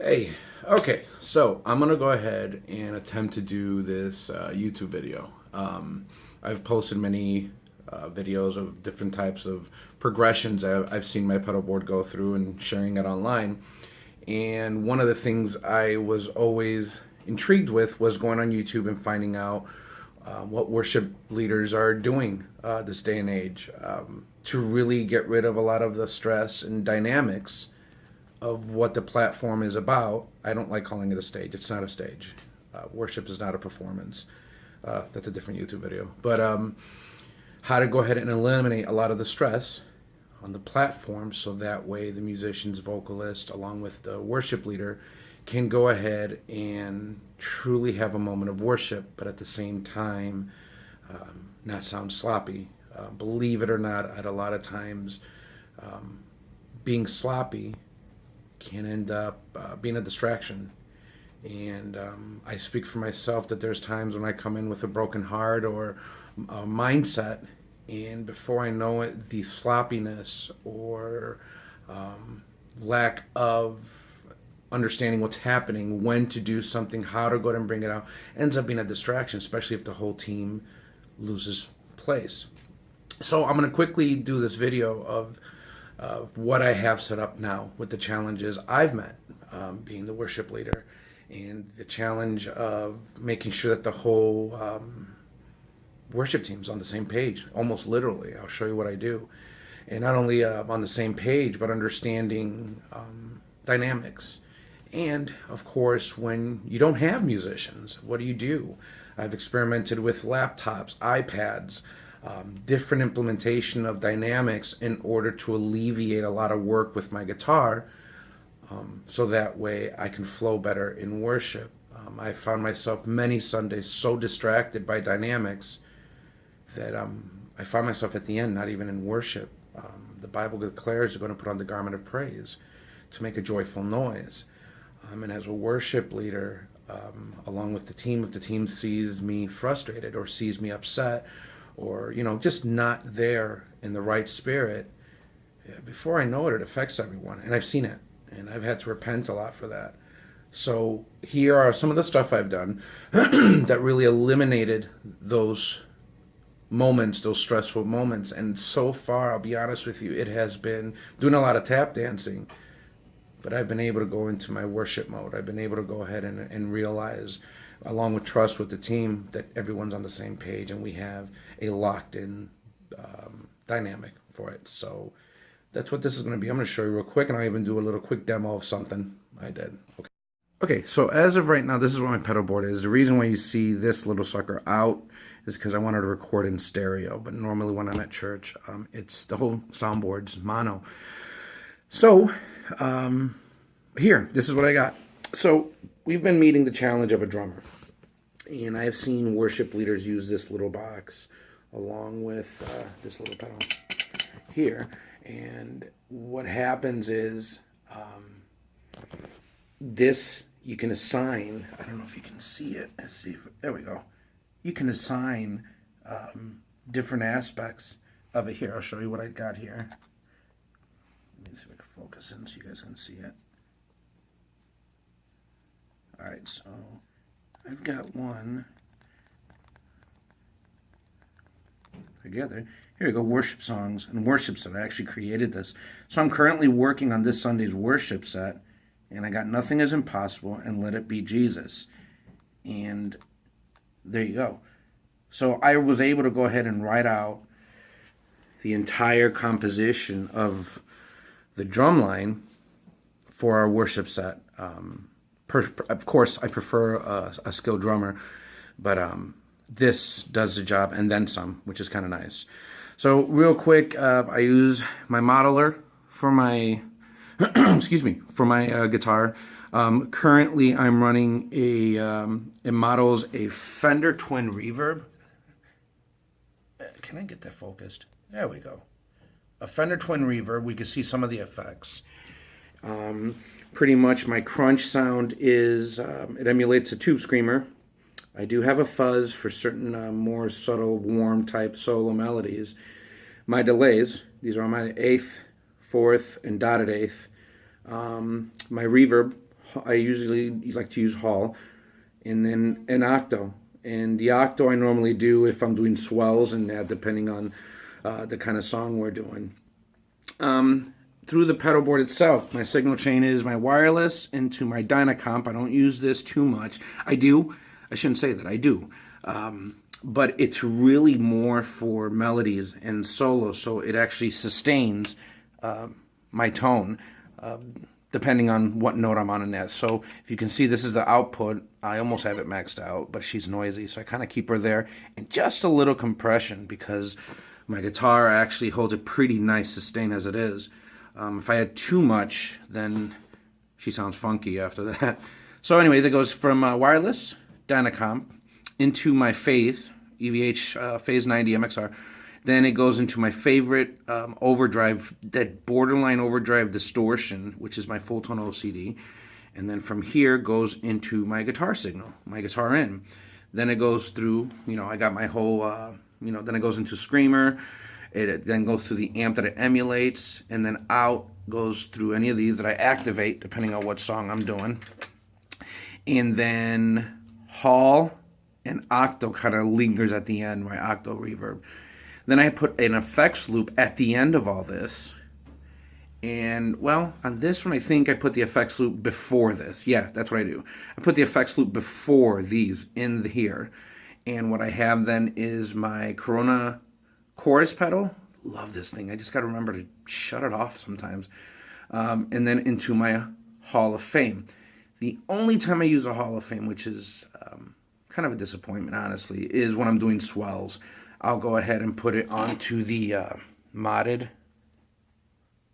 Hey, okay, so I'm gonna go ahead and attempt to do this YouTube video. I've posted many videos of different types of progressions I've seen my pedal board go through and sharing it online. And one of the things I was always intrigued with was going on YouTube and finding out what worship leaders are doing this day and age to really get rid of a lot of the stress and dynamics of what the platform is about. I don't like calling it a stage. It's not a stage. Worship is not a performance. That's a different YouTube video. But how to go ahead and eliminate a lot of the stress on the platform so that way the musicians, vocalist, along with the worship leader can go ahead and truly have a moment of worship, but at the same time not sound sloppy. Believe it or not, at a lot of times being sloppy can end up being a distraction. And I speak for myself that there's times when I come in with a broken heart or a mindset, and before I know it, the sloppiness or lack of understanding what's happening, when to do something, how to go ahead and bring it out, ends up being a distraction, especially if the whole team loses place. So I'm going to quickly do this video of what I have set up now with the challenges I've met being the worship leader, and the challenge of making sure that the whole worship team's on the same page, almost literally. I'll show you what I do. And not only on the same page, but understanding dynamics. And of course, when you don't have musicians, what do? I've experimented with laptops, iPads, different implementation of dynamics in order to alleviate a lot of work with my guitar, so that way I can flow better in worship. I found myself many Sundays so distracted by dynamics that I found myself at the end not even in worship. The Bible declares you're going to put on the garment of praise to make a joyful noise. And as a worship leader, along with the team, if the team sees me frustrated or sees me upset, or just not there in the right spirit, before I know it, it affects everyone. And I've seen it, and I've had to repent a lot for that. So here are some of the stuff I've done that really eliminated those moments, those stressful moments. And so far, I'll be honest with you, it has been doing a lot of tap dancing, but I've been able to go into my worship mode. I've been able to go ahead and realize, along with trust with the team, that everyone's on the same page and we have a locked-in dynamic for it. So that's what this is going to be. I'm going to show you real quick, and I'll even do a little quick demo of something I did. Okay, so as of right now, this is what my pedal board is. The reason why you see this little sucker out is because I wanted to record in stereo, but normally when I'm at church, it's the whole soundboard's mono. So here, this is what I got. So we've been meeting the challenge of a drummer, and I've seen worship leaders use this little box along with this little pedal here. And what happens is this, you can assign, I don't know if you can see it. Let's see if, there we go. You can assign different aspects of it. Here, I'll show you what I got here. Let me see if I can focus in so you guys can see it. Alright, so I've got one together. Here we go, worship songs and worship set. I actually created this. So I'm currently working on this Sunday's worship set, and I got Nothing is Impossible and Let It Be Jesus. And there you go. So I was able to go ahead and write out the entire composition of the drum line for our worship set. Of course, I prefer a skilled drummer, but this does the job and then some, which is kind of nice. So real quick, I use my modeler for my excuse me, for my guitar. Currently, I'm running it models a Fender Twin Reverb. Can I get that focused? There we go. A Fender Twin Reverb. We can see some of the effects. Pretty much my crunch sound is, it emulates a tube screamer. I do have a fuzz for certain more subtle, warm type solo melodies. My delays, these are on my 8th, 4th, and dotted 8th. My reverb I usually like to use Hall, and then an octo. And the octo I normally do if I'm doing swells, and depending on the kind of song we're doing. Through the pedal board itself, my signal chain is my wireless into my Dynacomp. I don't use this too much. I do. I shouldn't say that. I do. But it's really more for melodies and solos, so it actually sustains my tone depending on what note I'm on in that. So if you can see, this is the output. I almost have it maxed out, but she's noisy, so I kind of keep her there. And just a little compression because my guitar actually holds a pretty nice sustain as it is. If I had too much, then she sounds funky after that. So anyways, it goes from wireless, Dynacomp, into my Phase, EVH Phase 90 MXR. Then it goes into my favorite overdrive, that borderline overdrive distortion, which is my full tone OCD. And then from here goes into my guitar signal, my guitar in. Then it goes through, I got my whole, then it goes into Screamer. It then goes to the amp that it emulates, and then out goes through any of these that I activate, depending on what song I'm doing. And then Hall and Octo kind of lingers at the end, my Octo reverb. Then I put an effects loop at the end of all this. And, well, on this one, I think I put the effects loop before this. Yeah, that's what I do. I put the effects loop before these in here. And what I have then is my Corona chorus pedal. Love this thing. I just got to remember to shut it off sometimes. And then into my Hall of Fame. The only time I use a Hall of Fame, which is kind of a disappointment, honestly, is when I'm doing swells. I'll go ahead and put it onto the modded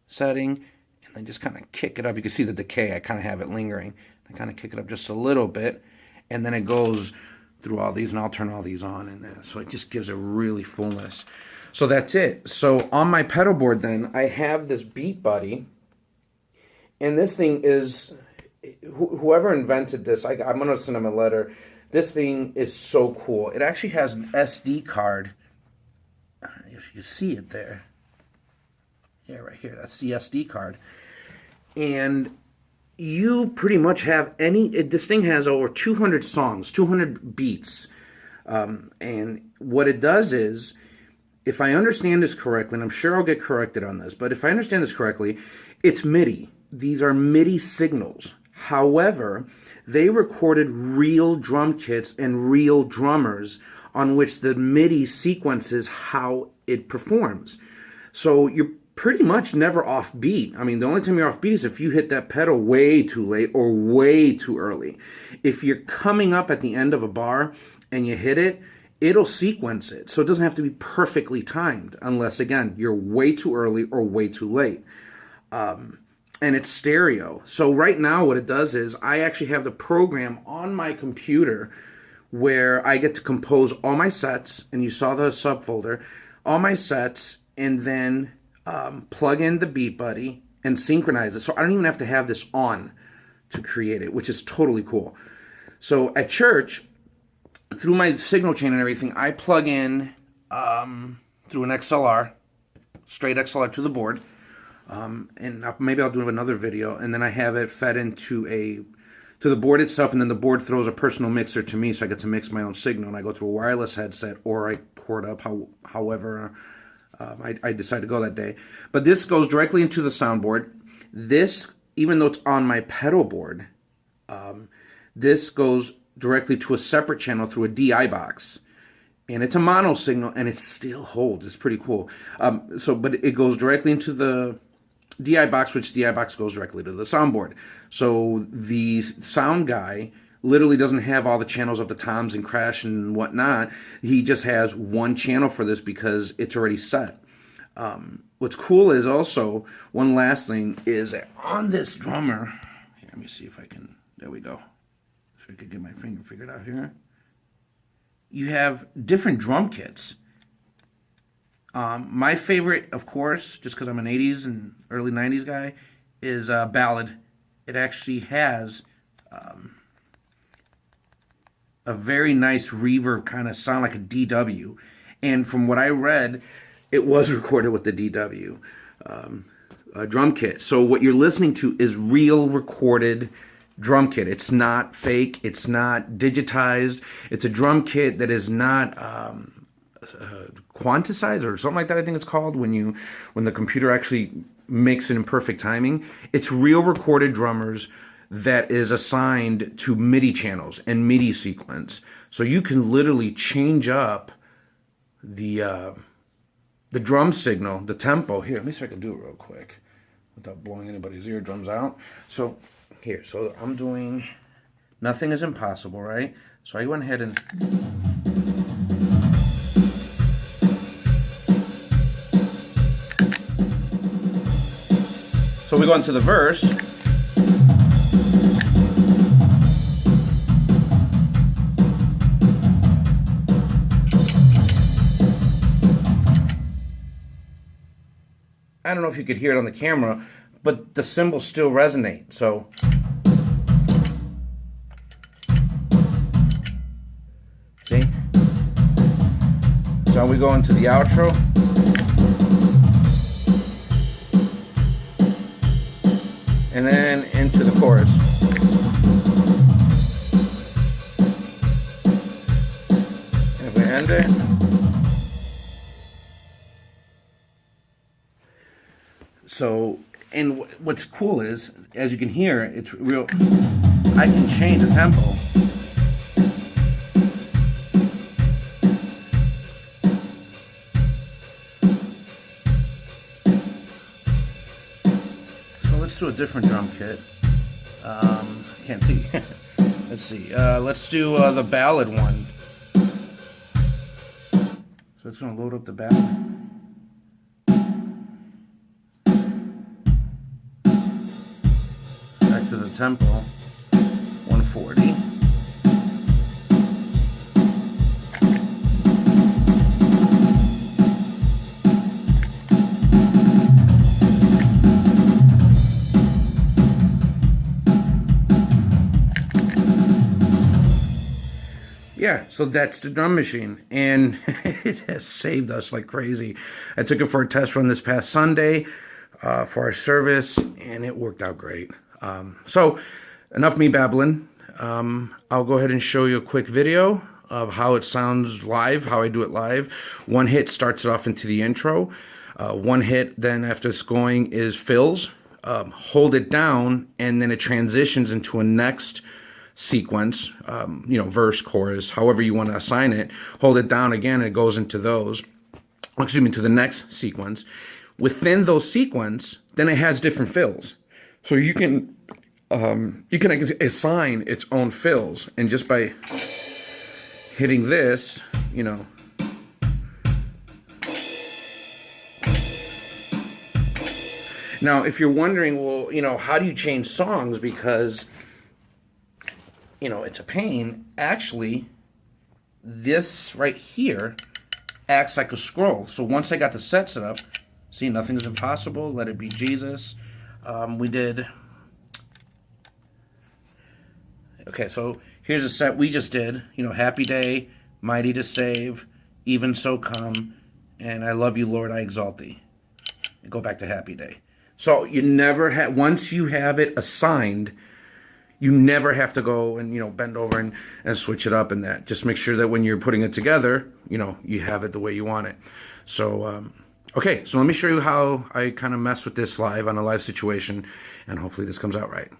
setting and then just kind of kick it up. You can see the decay. I kind of have it lingering. I kind of kick it up just a little bit, and then it goes through all these, and I'll turn all these on in there. So it just gives a really fullness. So that's it. So on my pedal board then, I have this BeatBuddy, and this thing is, whoever invented this, I'm going to send them a letter. This thing is so cool. It actually has an SD card. If you see it there. Yeah, right here. That's the SD card. And you pretty much have this thing has over 200 songs, 200 beats. And what it does is, if I understand this correctly, and I'm sure I'll get corrected on this, but if I understand this correctly, it's MIDI. These are MIDI signals. However, they recorded real drum kits and real drummers on which the MIDI sequences how it performs. So you're pretty much never off beat. I mean, the only time you're off beat is if you hit that pedal way too late or way too early. If you're coming up at the end of a bar and you hit it, it'll sequence it. So it doesn't have to be perfectly timed unless, again, you're way too early or way too late. And it's stereo. So right now what it does is I actually have the program on my computer where I get to compose all my sets, and you saw the subfolder, all my sets, and then plug in the BeatBuddy and synchronize it. So I don't even have to have this on to create it, which is totally cool. So at church, through my signal chain and everything, I plug in through an XLR, straight XLR to the board. And maybe I'll do another video, and then I have it fed into to the board itself, and then the board throws a personal mixer to me, so I get to mix my own signal, and I go through a wireless headset, or I port up however I decide to go that day. But this goes directly into the soundboard. This, even though it's on my pedal board, this goes directly to a separate channel through a DI box. And it's a mono signal, and it still holds. It's pretty cool. But it goes directly into the DI box, which DI box goes directly to the soundboard. So the sound guy literally doesn't have all the channels of the toms and crash and whatnot. He just has one channel for this because it's already set. What's cool is also, one last thing, is on this drummer. Here, let me see if I can, there we go. So I could get my finger figured out here. You have different drum kits. My favorite, of course, just because I'm an 80s and early 90s guy, is Ballad. It actually has a very nice reverb kind of sound, like a DW. And from what I read, it was recorded with the DW drum kit. So what you're listening to is real recorded drum kit. It's not fake. It's not digitized. It's a drum kit that is not quantized or something like that. I think it's called when the computer actually makes it in perfect timing. It's real recorded drummers that is assigned to MIDI channels and MIDI sequence. So you can literally change up the drum signal, the tempo. Here, let me see if I can do it real quick without blowing anybody's eardrums out. So here, so I'm doing Nothing Is Impossible, right? So I went ahead and so we go into the verse. I don't know if you could hear it on the camera, but the cymbals still resonate. So see? So we go into the outro. And then into the chorus. And if we end it. So, and what's cool is, as you can hear, it's real, I can change the tempo. So let's do a different drum kit. Can't see. Let's see. Let's do the ballad one. So it's going to load up the ballad. Back to the tempo, 140. Yeah, so that's the drum machine, and it has saved us like crazy. I took it for a test run this past Sunday for our service, and it worked out great. So enough me babbling. I'll go ahead and show you a quick video of how it sounds live, how I do it live. One hit starts it off into the intro. One hit then after it's going is fills. Hold it down, and then it transitions into a next sequence, verse, chorus, however you want to assign it. Hold it down again, and it goes into those, to the next sequence. Within those sequence, then it has different fills. So you can assign its own fills, and just by hitting this, Now, if you're wondering, well, how do you change songs? Because, it's a pain. Actually, this right here acts like a scroll. So once I got the set set up, see, Nothing Is Impossible, Let It Be Jesus. We did. Okay, so here's a set we just did. Happy Day, Mighty to Save, Even So Come, and I Love You, Lord, I Exalt Thee. And go back to Happy Day. So you never have, once you have it assigned, you never have to go and, bend over and switch it up and that. Just make sure that when you're putting it together, you have it the way you want it. So, okay, so let me show you how I kind of mess with this live on a live situation, and hopefully this comes out right.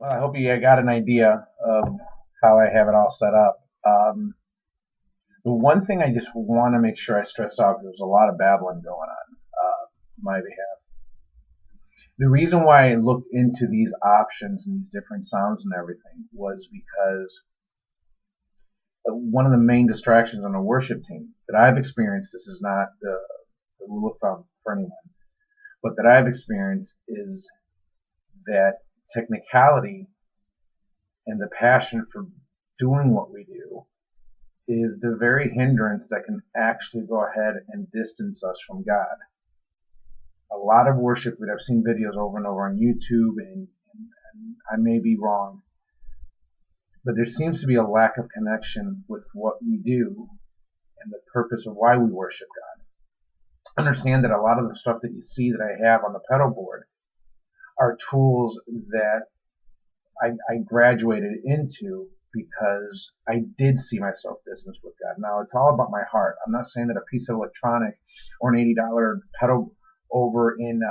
Well, I hope you got an idea of how I have it all set up. The one thing I just want to make sure I stress out, because there's a lot of babbling going on my behalf. The reason why I looked into these options and these different sounds and everything was because one of the main distractions on a worship team that I've experienced, this is not the rule of thumb for anyone, but that I've experienced is that technicality and the passion for doing what we do is the very hindrance that can actually go ahead and distance us from God. A lot of worship, I've seen videos over and over on YouTube, and I may be wrong, but there seems to be a lack of connection with what we do and the purpose of why we worship God. Understand that a lot of the stuff that you see that I have on the Pedalboard are tools that I graduated into because I did see myself distanced with God. Now, it's all about my heart. I'm not saying that a piece of electronic or an $80 pedal over in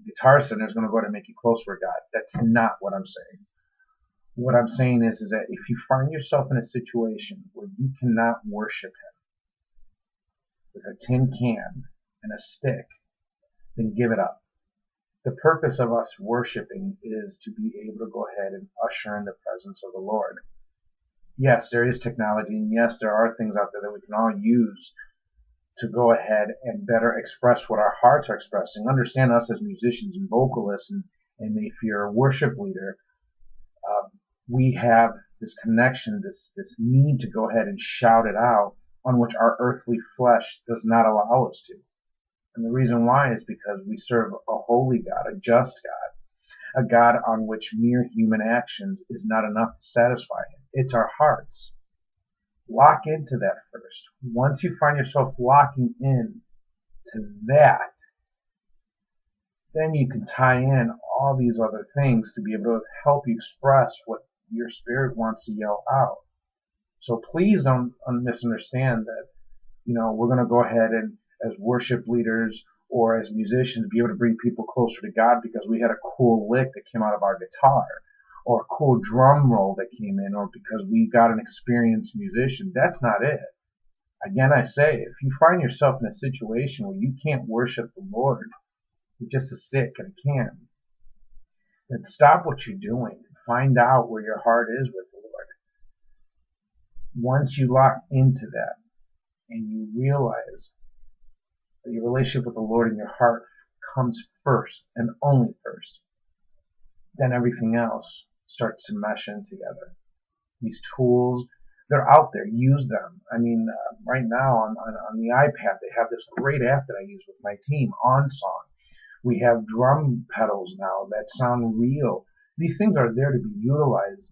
Guitar Center is going to go to make you closer with God. That's not what I'm saying. What I'm saying is that if you find yourself in a situation where you cannot worship Him with a tin can and a stick, then give it up. The purpose of us worshiping is to be able to go ahead and usher in the presence of the Lord. Yes, there is technology, and yes, there are things out there that we can all use to go ahead and better express what our hearts are expressing. Understand us as musicians and vocalists, and if you're a worship leader, we have this connection, this need to go ahead and shout it out, on which our earthly flesh does not allow us to. And the reason why is because we serve a holy God, a just God, a God on which mere human actions is not enough to satisfy Him. It's our hearts. Lock into that first. Once you find yourself locking in to that, then you can tie in all these other things to be able to help you express what your spirit wants to yell out. So please don't misunderstand that, we're going to go ahead and, as worship leaders or as musicians, be able to bring people closer to God because we had a cool lick that came out of our guitar, or a cool drum roll that came in, or because we got an experienced musician. That's not it. Again, I say, if you find yourself in a situation where you can't worship the Lord with just a stick and a can, then stop what you're doing and find out where your heart is with the Lord. Once you lock into that and you realize that your relationship with the Lord in your heart comes first and only first, then everything else starts to mesh in together. These tools, they're out there. Use them. I mean, right now on the iPad, they have this great app that I use with my team, OnSong. We have drum pedals now that sound real. These things are there to be utilized.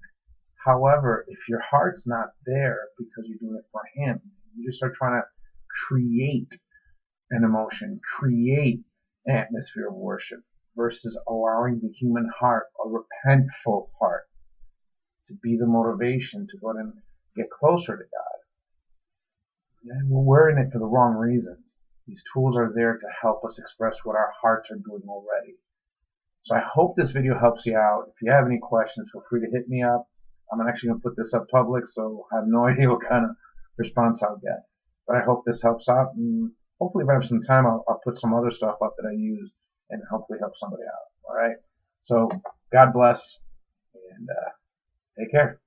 However, if your heart's not there because you're doing it for Him, you just start trying to create an emotion, create an atmosphere of worship, versus allowing the human heart, a repentful heart, to be the motivation to go and get closer to God. And we're in it for the wrong reasons. These tools are there to help us express what our hearts are doing already. So I hope this video helps you out. If you have any questions, feel free to hit me up. I'm actually going to put this up public, so I have no idea what kind of response I'll get. But I hope this helps out, and hopefully if I have some time, I'll put some other stuff up that I use and hopefully help somebody out. All right? So God bless, and take care.